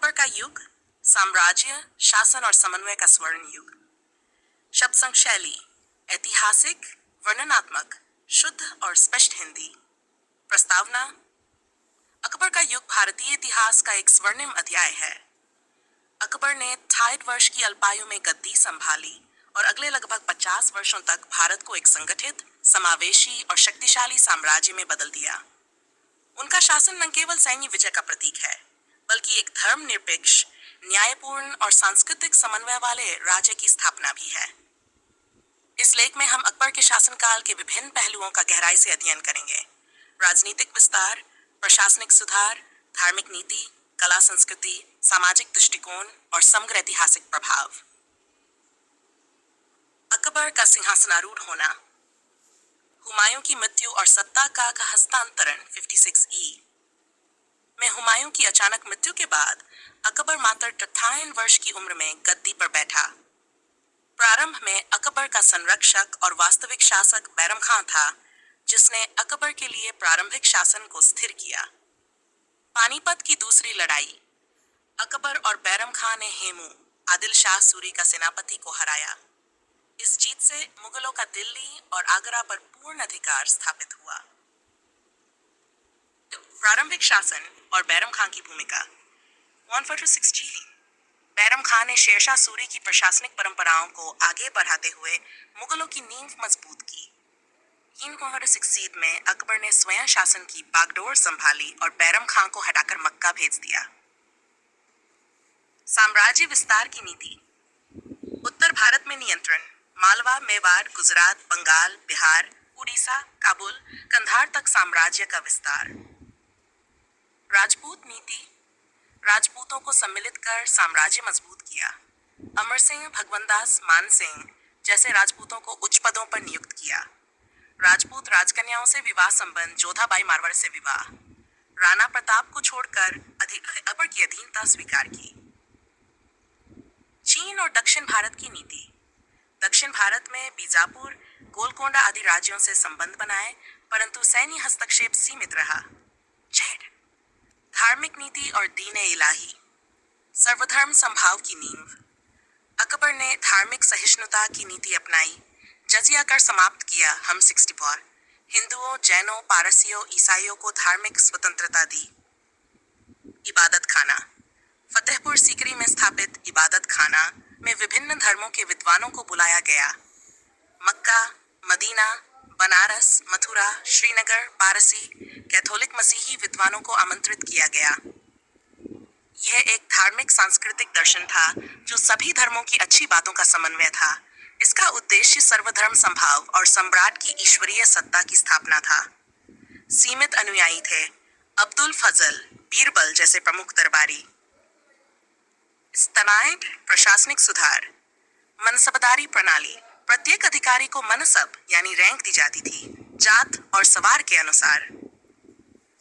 अकबर का युग, साम्राज्य, शासन और समन्वय का स्वर्ण युग। शब्द संग शैली, ऐतिहासिक, वर्णनात्मक, शुद्ध और स्पष्ट हिंदी। प्रस्तावना। अकबर का युग भारतीय इतिहास का एक स्वर्णिम अध्याय है। अकबर ने 68 वर्ष की अल्पायु में गद्दी संभाली और अगले लगभग 50 वर्षों तक भारत को एक संगठित, समावेशी और शक्तिशाली साम्राज्य में बदल दिया। उनका शासन न केवल सैन्य विजय का प्रतीक है, बल्कि एक धर्मनिरपेक्ष, न्यायपूर्ण और सांस्कृतिक समन्वय वाले राज्य की स्थापना भी है। इस लेख में हम अकबर के शासनकाल के विभिन्न पहलुओं का गहराई से अध्ययन करेंगे। राजनीतिक विस्तार, प्रशासनिक सुधार, धार्मिक नीति, कला संस्कृति, सामाजिक दृष्टिकोण और समग्र ऐतिहासिक प्रभाव। अकबर का सिंहासनारूढ़ होना। हुमायूं की मृत्यु और सत्ता का हस्तांतरण 56E में हुमायूं की अचानक मृत्यु के बाद अकबर मात्र 58 वर्ष की उम्र में गद्दी पर बैठा। प्रारंभ में अकबर का संरक्षक और वास्तविक शासक बैरम खां था, जिसने अकबर के लिए प्रारंभिक शासन को स्थिर किया। पानीपत की दूसरी लड़ाई। अकबर और बैरम खां ने हेमू, आदिल शाह सूरी का सेनापति को हराया। इस जीत से मुगलों का दिल्ली और आगरा पर पूर्ण अधिकार स्थापित हुआ। प्रारंभिक शासन और बैरम खां की भूमिका। 1-16 बैरम खां ने शेरशाह सूरी की प्रशासनिक परंपराओं को आगे बढ़ाते हुए मुगलों की नींव मजबूत की। 1-16 में अकबर ने स्वयं शासन की बागडोर संभाली और बैरम खां को हटाकर मक्का भेज दिया। साम्राज्य विस्तार की नीति। उत्तर भारत में नियंत्रण, मालवा, मेवाड़, गुजरात, बंगाल, बिहार, उड़ीसा, काबुल, कंधार तक साम्राज्य का विस्तार। राजपूत नीति। राजपूतों को सम्मिलित कर साम्राज्य मजबूत किया। अमर सिंह, भगवंतदास, मान सिंह जैसे राजपूतों को उच्च पदों पर नियुक्त किया। राजपूत राजकन्याओं से विवाह संबंध, जोधाबाई मारवाड़ से विवाह। राणा प्रताप को छोड़कर अकबर की अधीनता स्वीकार की। चीन और दक्षिण भारत की नीति। दक्षिण भारत में बीजापुर, गोलकोंडा आदि राज्यों से संबंध बनाए, परंतु सैन्य हस्तक्षेप सीमित रहा। धार्मिक नीति और दीन इलाही। सर्वधर्म संभाव की नींव। अकबर ने धार्मिक सहिष्णुता की नीति अपनाई, जजिया कर समाप्त किया, हम 64। हिंदुओं, जैनों, पारसियों, ईसाइयों को धार्मिक स्वतंत्रता दी। इबादत खाना। फतेहपुर सीकरी में स्थापित इबादत खाना में विभिन्न धर्मों के विद्वानों को बुलाया गया। मक्का, मदीना, बनारस, मथुरा, श्रीनगर, पारसी, कैथोलिक मसीही विद्वानों को आमंत्रित किया गया। यह एक धार्मिक सांस्कृतिक दर्शन था जो सभी धर्मों की अच्छी बातों का समन्वय था। इसका उद्देश्य सर्वधर्म संभाव और सम्राट की ईश्वरीय सत्ता की स्थापना था। सीमित अनुयायी थे। अब्दुल फजल, बीरबल जैसे प्रमुख दरबारी। स्तनायड प्रशासनिक सुधार। मनसबदारी प्रणाली। प्रत्येक अधिकारी को मनसब यानी रैंक दी जाती थी, जात और सवार के अनुसार।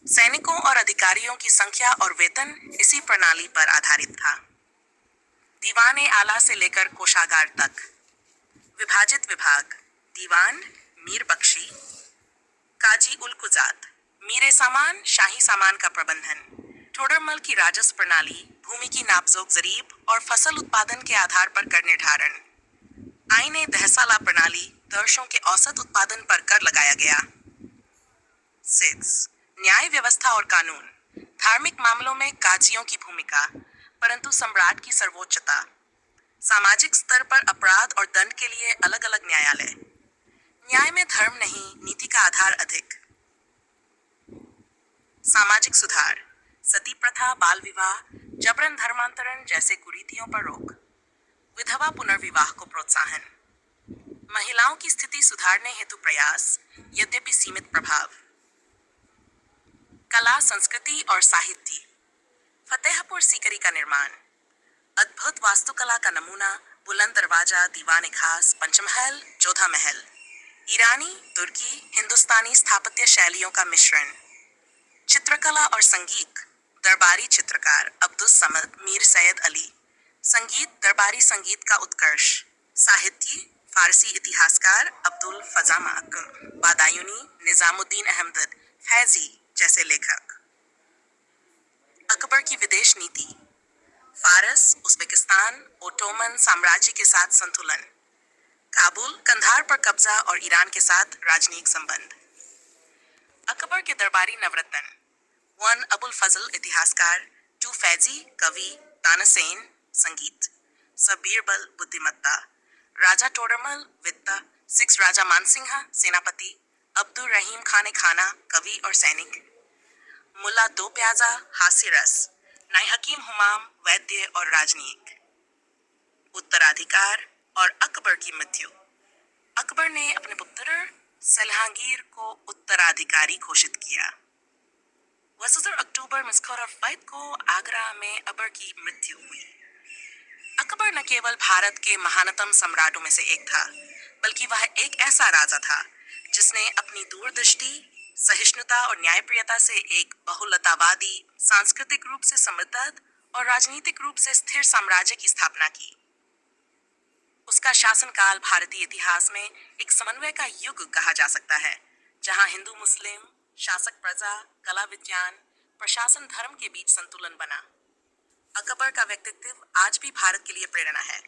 सैनिकों और अधिकारियों की संख्या और वेतन इसी प्रणाली पर आधारित था। दीवान आला से लेकर कोषागार तक। विभाजित विभाग। दीवान, मीर बख्शी, काजी उल कुजात, मीरे सामान, शाही सामान का प्रबंधन। ठोडरमल की राजस्व प्रणाली, भूमि की नापजोक, जरीब और फसल उत्पादन के आधार पर कर निर्धारण। आईने दहसाला प्रणाली, दर्शों के औसत उत्पादन पर कर लगाया गया। 6 न्याय व्यवस्था और कानून। धार्मिक मामलों में काजियों की भूमिका, परंतु सम्राट की सर्वोच्चता। सामाजिक स्तर पर अपराध और दंड के लिए अलग अलग न्यायालय। न्याय में धर्म नहीं, नीति का आधार अधिक। सामाजिक सुधार। सती प्रथा, बाल विवाह, जबरन धर्मांतरण जैसे कुरीतियों पर रोक। विधवा पुनर्विवाह को प्रोत्साहन। महिलाओं की स्थिति सुधारने हेतु प्रयास, यद्यपि सीमित प्रभाव। कला, संस्कृति और साहित्य। फतेहपुर सीकरी का निर्माण। अद्भुत वास्तुकला का नमूना, बुलंद दरवाजा, दीवान खास, पंचमहल, जोधा महल। ईरानी, तुर्की, हिंदुस्तानी स्थापत्य शैलियों का मिश्रण। चित्रकला और संगीत। दरबारी चित्रकार अब्दुल समद, मीर सैयद अली। संगीत, दरबारी संगीत का उत्कर्ष। साहित्य, फारसी इतिहासकार अब्दुल फजामाक, बादायूनी, निजामुद्दीन अहमद, फैजी जैसे लेखक। अकबर की विदेश नीति। फारस, उज़्बेकिस्तान, ओटोमन साम्राज्य के साथ संतुलन, काबुल, कंधार पर कब्जा और ईरान के साथ राजनयिक संबंध। अकबर के दरबारी नवरत्न: 1 अबुल फजल इतिहासकार, 2 फैजी कवि, तानसेन संगीत, सब बीरबल बुद्धिमत्ता, राजा टोडरमल वित्त, 6 राजा मानसिंह सेनापति, अब्दुल रहीम खान खाना कवि और सैनिक, मुल्ला दो प्याजा हास्य रस, नाई हकीम हुमाम वैद्य और राजनीतिक। उत्तराधिकार और अकबर की मृत्यु: अकबर ने अपने पुत्र सलहांगीर को उत्तराधिकारी घोषित किया। 17 अक्टूबर मस्कोरा फाइट को आगरा में अकबर की मृत्यु हुई। अकबर न केवल भारत के महानतम सम्राटों में से एक था, बल्कि वह एक ऐसा राजा था जिसने अपनी दूरदृष्टि, सहिष्णुता और न्यायप्रियता से एक बहुलतावादी, सांस्कृतिक रूप से समृद्ध और राजनीतिक रूप से स्थिर साम्राज्य की स्थापना की। उसका शासनकाल भारतीय इतिहास में एक समन्वय का युग कहा जा सकता है, जहां हिंदू मुस्लिम, शासक प्रजा, कला विज्ञान, प्रशासन धर्म के बीच संतुलन बना। अकबर का व्यक्तित्व आज भी भारत के लिए प्रेरणा है।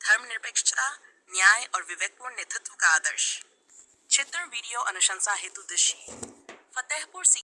धर्मनिरपेक्षता, न्याय और विवेकपूर्ण नेतृत्व का आदर्श। चित्र वीडियो अनुशंसा हेतु दृश्य फतेहपुर